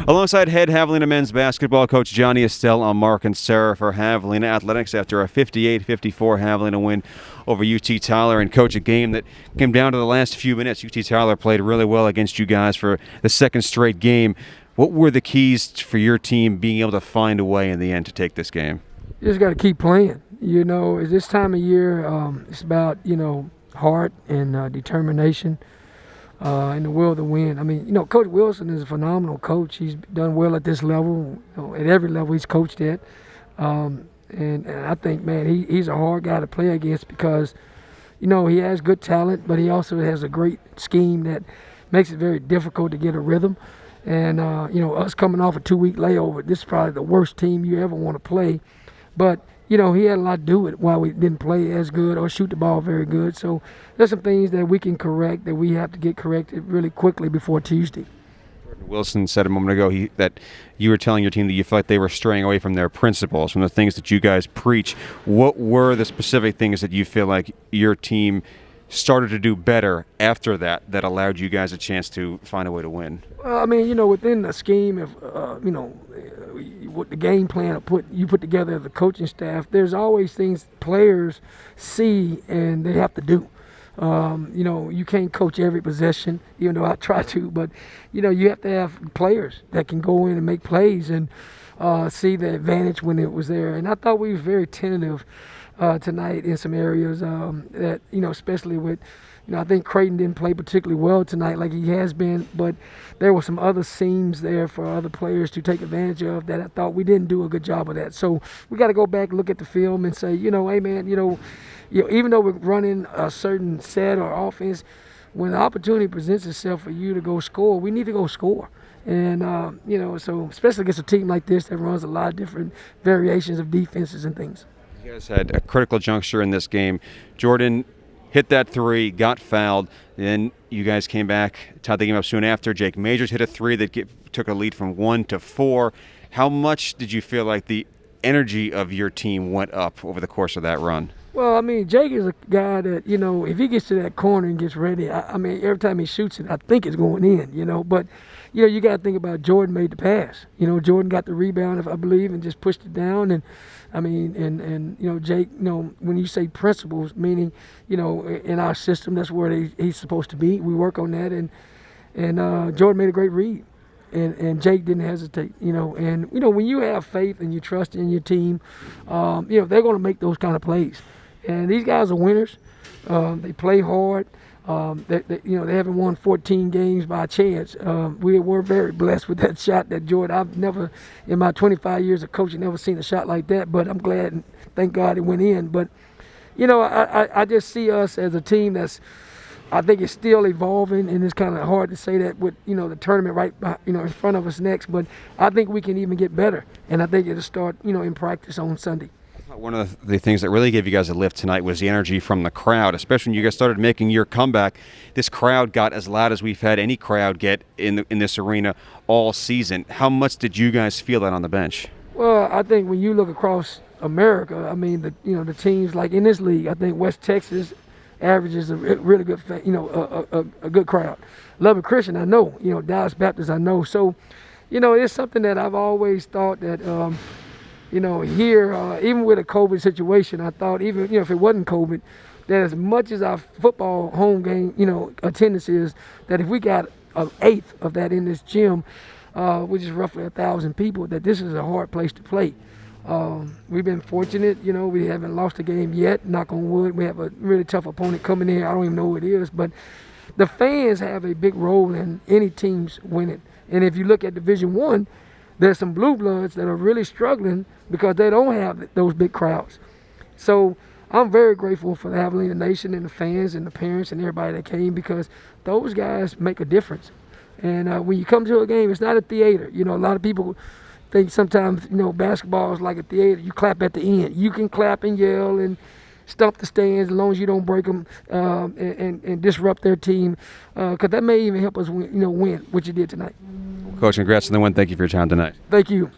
Alongside head Javelina men's basketball coach Johnny Estelle on Mark and Sarah for Javelina Athletics after a 58-54 Javelina win over UT Tyler. And coach, a game that came down to the last few minutes. UT Tyler played really well against you guys for the second straight game. What were the keys for your team being able to find a way in the end to take this game? You just got to keep playing. You know, at this time of year, it's about, heart and determination. And the will to win. I mean, Coach Wilson is a phenomenal coach. He's done well at this level, at every level he's coached at. And I think, man, he's a hard guy to play against because, he has good talent, but he also has a great scheme that makes it very difficult to get a rhythm. And, us coming off a 2-week layover, this is probably the worst team you ever want to play. But he had a lot to do with it why we didn't play as good or shoot the ball very good. So there's some things that we can correct that we have to get corrected really quickly before Tuesday. Wilson said a moment ago that you were telling your team that you felt like they were straying away from their principles, from the things that you guys preach. What were the specific things that you feel like your team started to do better after that allowed you guys a chance to find a way to win? Well, I mean, within the scheme of, what the game plan you put together as a coaching staff, there's always things players see and they have to do. You can't coach every possession, even though I try to, but, you have to have players that can go in and make plays and see the advantage when it was there. And I thought we was very tentative tonight in some areas that, especially with, I think Creighton didn't play particularly well tonight like he has been, but there were some other seams there for other players to take advantage of that I thought we didn't do a good job of that. So we got to go back, look at the film and say, hey, man, even though we're running a certain set or offense, when the opportunity presents itself for you to go score, we need to go score. And, so especially against a team like this that runs a lot of different variations of defenses and things. You guys had a critical juncture in this game. Jordan hit that three, got fouled, then you guys came back, tied the game up soon after. Jake Majors hit a three that took a lead from 1 to 4. How much did you feel like the energy of your team went up over the course of that run? Well, I mean, Jake is a guy that, if he gets to that corner and gets ready, I mean, every time he shoots it, I think it's going in, But, you got to think about Jordan made the pass. Jordan got the rebound, I believe, and just pushed it down. And, I mean, and Jake, when you say principles, meaning, in our system, that's where he's supposed to be. We work on that. And Jordan made a great read. And Jake didn't hesitate, And, when you have faith and you trust in your team, they're going to make those kind of plays. And these guys are winners. They play hard. They haven't won 14 games by chance. We were very blessed with that shot that Jordan. I've never, in my 25 years of coaching, never seen a shot like that. But I'm glad and thank God it went in. But, I just see us as a team that's, I think it's still evolving, and it's kind of hard to say that with, the tournament right, in front of us next. But I think we can even get better, and I think it'll start, in practice on Sunday. One of the things that really gave you guys a lift tonight was the energy from the crowd, especially when you guys started making your comeback. This crowd got as loud as we've had any crowd get in this arena all season. How much did you guys feel that on the bench? Well, I think when you look across America, I mean, the teams like in this league, I think West Texas averages a really good, a good crowd. Lubbock Christian, I know. Dallas Baptist, I know. So, it's something that I've always thought that, here, even with a COVID situation, I thought even, if it wasn't COVID, that as much as our football home game, attendance is, that if we got an eighth of that in this gym, which is roughly 1,000 people, that this is a hard place to play. We've been fortunate, we haven't lost a game yet, knock on wood. We have a really tough opponent coming in. I don't even know who it is, but the fans have a big role in any team's winning. And if you look at Division I, there's some blue bloods that are really struggling because they don't have those big crowds. So I'm very grateful for the Javelina Nation and the fans and the parents and everybody that came, because those guys make a difference. And when you come to a game, it's not a theater. A lot of people think sometimes, basketball is like a theater. You clap at the end. You can clap and yell and stump the stands as long as you don't break them and disrupt their team, because that may even help us win, what you did tonight. Coach, congrats on the win. Thank you for your time tonight. Thank you.